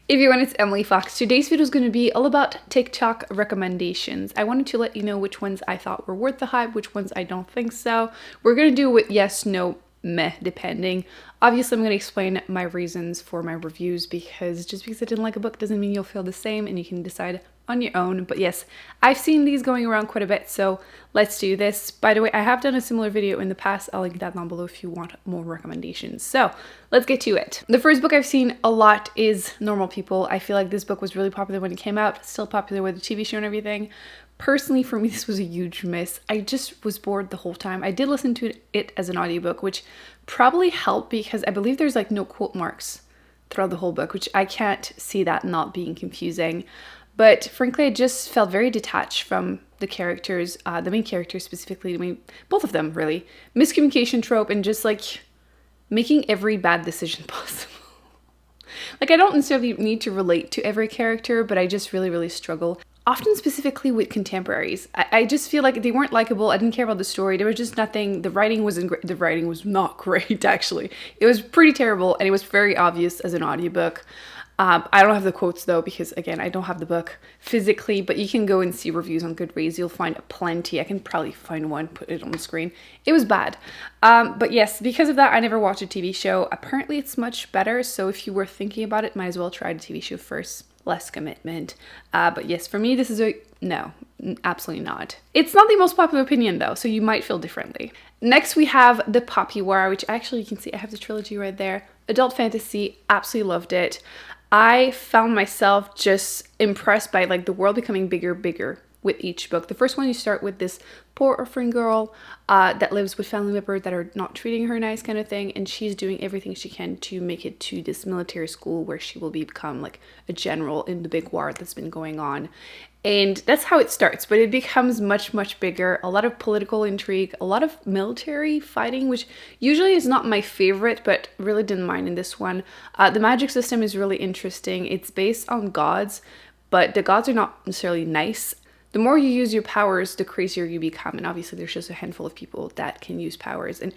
Everyone, it's Emily Fox. Today's video is going to be all about TikTok recommendations. I wanted to let you know which ones I thought were worth the hype, which ones I don't think so. We're going to do it with yes, no, meh, depending. Obviously, I'm going to explain my reasons for my reviews because just because I didn't like a book doesn't mean you'll feel the same and you can decide on your own. But yes, I've seen these going around quite a bit, so let's do this. By the way, I have done a similar video in the past. I'll link that down below if you want more recommendations. So let's get to it. The first book I've seen a lot is Normal People. I feel like this book was really popular when it came out, still popular with the TV show and everything. Personally, for me, this was a huge miss. I just was bored the whole time. I did listen to it as an audiobook, which probably helped because I believe there's like no quote marks throughout the whole book, which I can't see that not being confusing. But frankly, I just felt very detached from the characters, the main characters specifically, I mean, both of them really. Miscommunication trope and just like making every bad decision possible. Like, I don't necessarily need to relate to every character, but I just really struggle. Often specifically with contemporaries. I just feel like they weren't likable. I didn't care about the story. There was just nothing. The writing wasn't great. The writing was not great, actually. It was pretty terrible, and it was very obvious as an audiobook. I don't have the quotes though, because again, I don't have the book physically, but you can go and see reviews on Goodreads. You'll find plenty. I can probably find one, put it on the screen. It was bad. But yes, because of that, I never watched a TV show. Apparently it's much better. So if you were thinking about it, might as well try the TV show first. Less commitment. But yes, for me, this is a no, absolutely not. It's not the most popular opinion though, so you might feel differently. Next, we have the Papi War, which actually you can see I have the trilogy right there. Adult fantasy, absolutely loved it. I found myself just impressed by like the world becoming bigger with each book. The first one, you start with this poor orphan girl that lives with family members that are not treating her nice kind of thing, and she's doing everything she can to make it to this military school where she will become like a general in the big war that's been going on. And that's how it starts, but it becomes much bigger. A lot of political intrigue, a lot of military fighting, which usually is not my favorite, but really didn't mind in this one. The magic system is really interesting. It's based on gods, but the gods are not necessarily nice. The more you use your powers, the crazier you become. And obviously there's just a handful of people that can use powers. And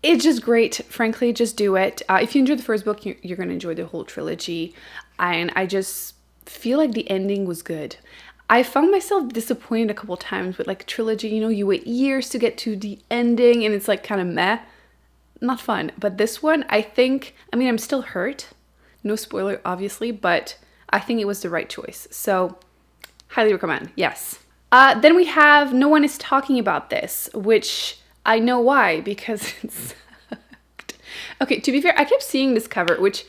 it's just great. Frankly, just do it. If you enjoyed the first book, you're going to enjoy the whole trilogy. And I just feel like the ending was good. I found myself disappointed a couple times with like trilogy. You know, you wait years to get to the ending and it's like kind of meh. Not fun. But this one, I think, I mean, I'm still hurt. No spoiler, obviously, but I think it was the right choice. So highly recommend, yes. Then we have No One Is Talking About This, which I know why, because it's okay, to be fair, I kept seeing this cover, which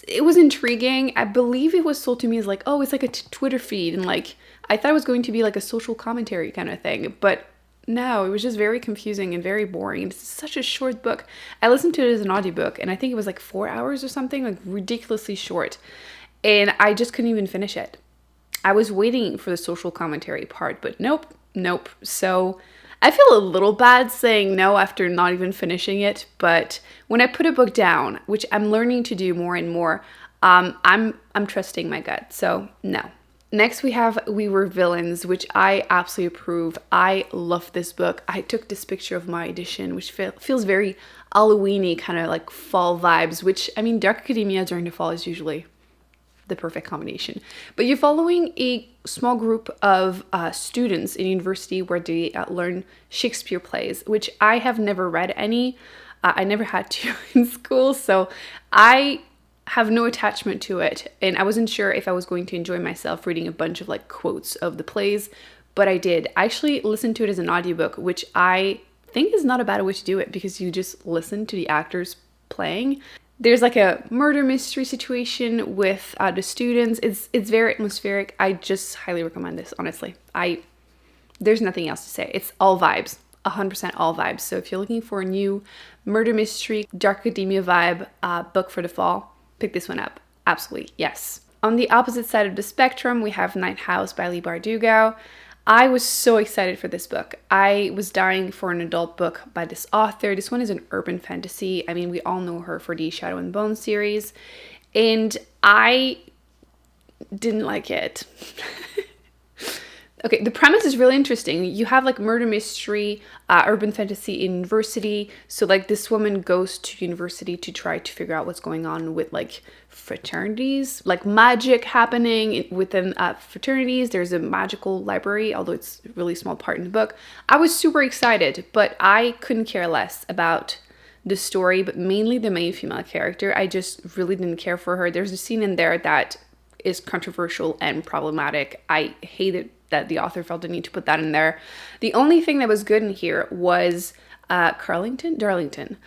it was intriguing. I believe it was sold to me as like, oh, it's like a Twitter feed, and like I thought it was going to be like a social commentary kind of thing, but no, it was just very confusing and very boring. It's such a short book. I listened to it as an audiobook, and I think it was like 4 hours or something, like ridiculously short, and I just couldn't even finish it. I was waiting for the social commentary part, but nope. So I feel a little bad saying no after not even finishing it, but when I put a book down, which I'm learning to do more and more, I'm trusting my gut, so no. Next we have We Were Villains, which I absolutely approve. I love this book. I took this picture of my edition, which feels very Halloween-y, kind of like fall vibes, which, I mean, Dark Academia during the fall is usually the perfect combination. But you're following a small group of students in university where they learn Shakespeare plays, which I have never read any. I never had to in school, so I have no attachment to it, and I wasn't sure if I was going to enjoy myself reading a bunch of like quotes of the plays, but I did. I actually listened to it as an audiobook, which I think is not a bad way to do it because you just listen to the actors playing. There's like a murder mystery situation with the students. It's very atmospheric. I just highly recommend this, honestly. There's nothing else to say. It's all vibes, 100% all vibes. So if you're looking for a new murder mystery, Dark Academia vibe book for the fall, pick this one up. Absolutely, yes. On the opposite side of the spectrum, we have Night House by Leigh Bardugao. I was so excited for this book. I was dying for an adult book by this author. This one is an urban fantasy. I mean, we all know her for the Shadow and Bone series, and I didn't like it. Okay, the premise is really interesting. You have like murder mystery, urban fantasy in university. So like this woman goes to university to try to figure out what's going on with like fraternities, like magic happening within fraternities. There's a magical library, although it's a really small part in the book. I was super excited, but I couldn't care less about the story, but mainly the main female character. I just really didn't care for her. There's a scene in there that is controversial and problematic. I hated that the author felt the need to put that in there. The only thing that was good in here was Darlington,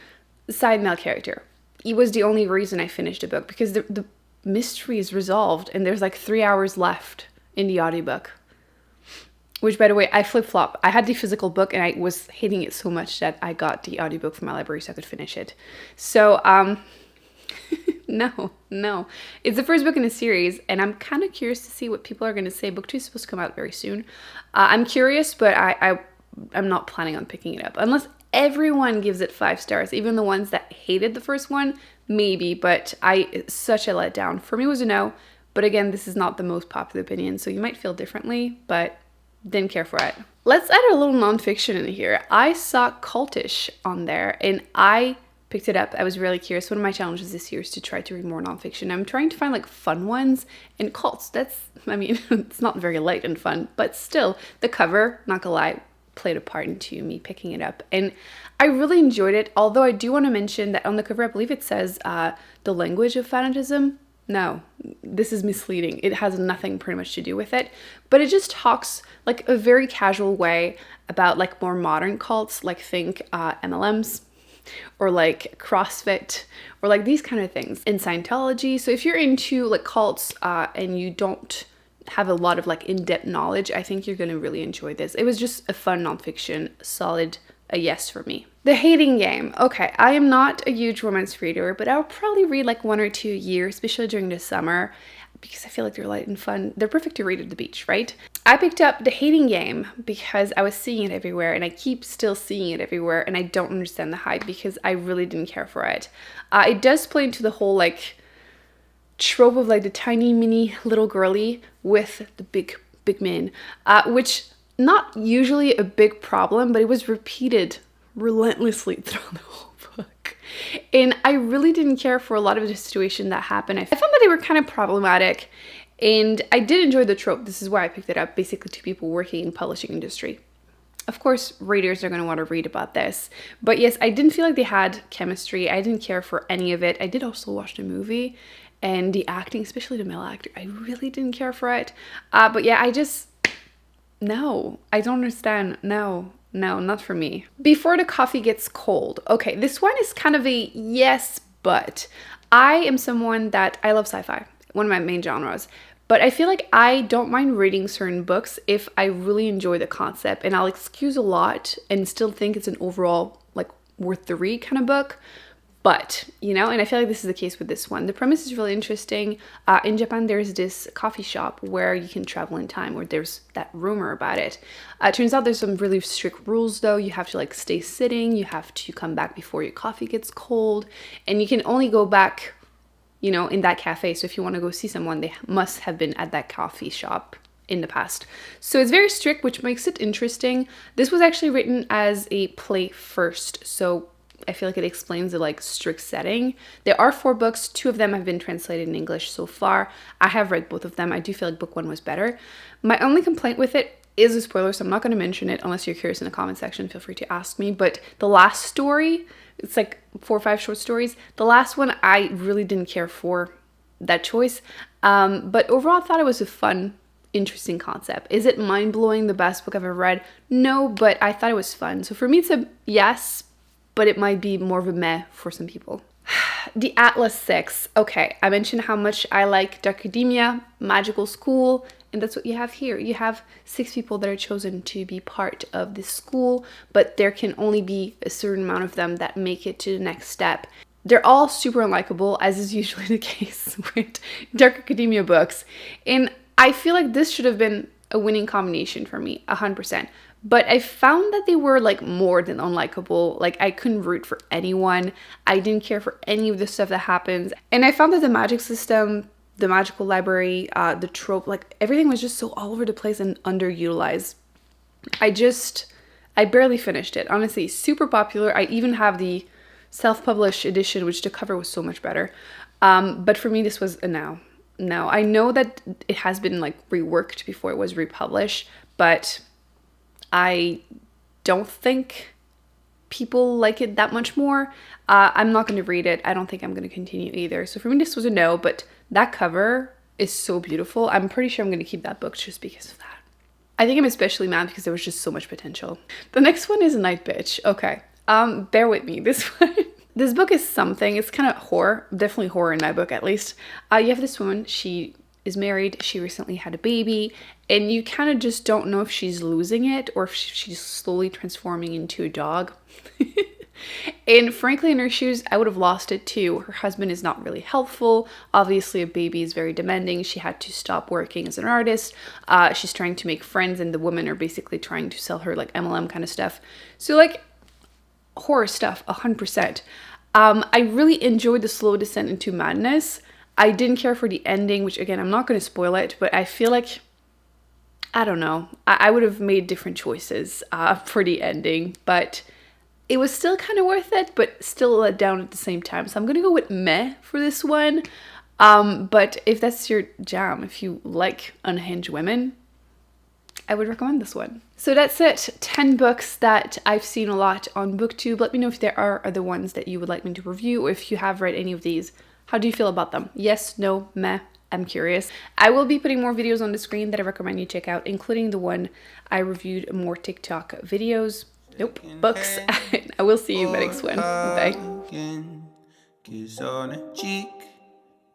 side male character. He was the only reason I finished the book, because the mystery is resolved and there's like 3 hours left in the audiobook. Which, by the way, I flip-flop. I had the physical book and I was hating it so much that I got the audiobook from my library so I could finish it. So, no. It's the first book in a series, and I'm kind of curious to see what people are going to say. Book 2 is supposed to come out very soon. I'm curious, but I'm not planning on picking it up. Unless everyone gives it 5 stars, even the ones that hated the first one, maybe. But it's such a letdown. For me, it was a no. But again, this is not the most popular opinion, so you might feel differently, but didn't care for it. Let's add a little nonfiction in here. I saw Cultish on there, and I picked it up. I was really curious. One of my challenges this year is to try to read more nonfiction. I'm trying to find like fun ones, and cults, it's not very light and fun, but still, the cover, not gonna lie, played a part into me picking it up. And I really enjoyed it, although I do want to mention that on the cover, I believe it says the language of fanatism. No, this is misleading. It has nothing pretty much to do with it, but it just talks like a very casual way about like more modern cults, like think MLMs, or like CrossFit, or like these kind of things, in Scientology. So if you're into like cults and you don't have a lot of like in-depth knowledge, I think you're gonna really enjoy this. It was just a fun nonfiction, solid, a yes for me. The Hating Game. Okay, I am not a huge romance reader, but I'll probably read like 1 or 2 a year, especially during the summer, because I feel like they're light and fun. They're perfect to read at the beach, right? I picked up The Hating Game because I was seeing it everywhere, and I keep still seeing it everywhere, and I don't understand the hype because I really didn't care for it. It does play into the whole like trope of like the tiny mini little girly with the big men, which not usually a big problem, but it was repeated relentlessly throughout the whole book. And I really didn't care for a lot of the situation that happened. I found that they were kind of problematic, and I did enjoy the trope. This is why I picked it up, basically 2 people working in publishing industry. Of course, readers are going to want to read about this. But yes, I didn't feel like they had chemistry. I didn't care for any of it. I did also watch the movie, and the acting, especially the male actor, I really didn't care for it. But yeah, no, I don't understand. No, not for me. Before the Coffee Gets Cold. Okay, this one is kind of a yes, but I am someone that I love sci-fi, one of my main genres. But I feel like I don't mind reading certain books if I really enjoy the concept, and I'll excuse a lot and still think it's an overall like worth the read kind of book. But, and I feel like this is the case with this one. The premise is really interesting. In Japan, there's this coffee shop where you can travel in time, or there's that rumor about it. It turns out there's some really strict rules, though. You have to like stay sitting. You have to come back before your coffee gets cold. And you can only go back, in that cafe. So if you want to go see someone, they must have been at that coffee shop in the past. So it's very strict, which makes it interesting. This was actually written as a play first. So I feel like it explains the like strict setting. There are 4 books. 2 of them have been translated in English so far. I have read both of them. I do feel like book 1 was better. My only complaint with it is a spoiler, so I'm not going to mention it unless you're curious in the comment section. Feel free to ask me. But the last story, it's like 4 or 5 short stories. The last one, I really didn't care for that choice. But overall, I thought it was a fun, interesting concept. Is it mind-blowing, the best book I've ever read? No, but I thought it was fun. So for me, it's a yes, but it might be more of a meh for some people. The Atlas 6. Okay, I mentioned how much I like Dark Academia, Magical School, and that's what you have here. You have 6 people that are chosen to be part of this school, but there can only be a certain amount of them that make it to the next step. They're all super unlikable, as is usually the case with Dark Academia books. And I feel like this should have been a winning combination for me, 100%. But I found that they were like more than unlikable. Like I couldn't root for anyone. I didn't care for any of the stuff that happens. And I found that the magic system the magical library, the trope, like everything was just so all over the place and underutilized. I barely finished it. Honestly, super popular. I even have the self-published edition, which the cover was so much better. But for me, this was a no. No, I know that it has been like reworked before it was republished, but I don't think people like it that much more. I'm not going to read it. I don't think I'm going to continue either. So for me, this was a no, but that cover is so beautiful. I'm pretty sure I'm going to keep that book just because of that. I think I'm especially mad because there was just so much potential. The next one is Night Bitch. Okay, bear with me. This one, this book is something. It's kind of horror, definitely horror in my book at least. You have this woman. She is married. She recently had a baby, and you kind of just don't know if she's losing it or if she's slowly transforming into a dog. And frankly, in her shoes, I would have lost it too. Her husband is not really helpful. Obviously, a baby is very demanding. She had to stop working as an artist. She's trying to make friends, and the women are basically trying to sell her like MLM kind of stuff. So like horror stuff, 100%. I really enjoyed the slow descent into madness. I didn't care for the ending, which again, I'm not going to spoil it, but I feel like, I don't know, I would have made different choices for the ending, but it was still kind of worth it, but still let down at the same time. So I'm gonna go with meh for this one. But if that's your jam, if you like unhinged women, I would recommend this one. So that's it. 10 books that I've seen a lot on BookTube. Let me know if there are other ones that you would like me to review, or if you have read any of these. How do you feel about them? Yes, no, meh? I'm curious. I will be putting more videos on the screen that I recommend you check out, including the one I reviewed more TikTok videos. Nope, books. I will see you in the next one. Bye. Kiss on a cheek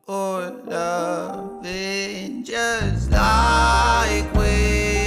or loving just like we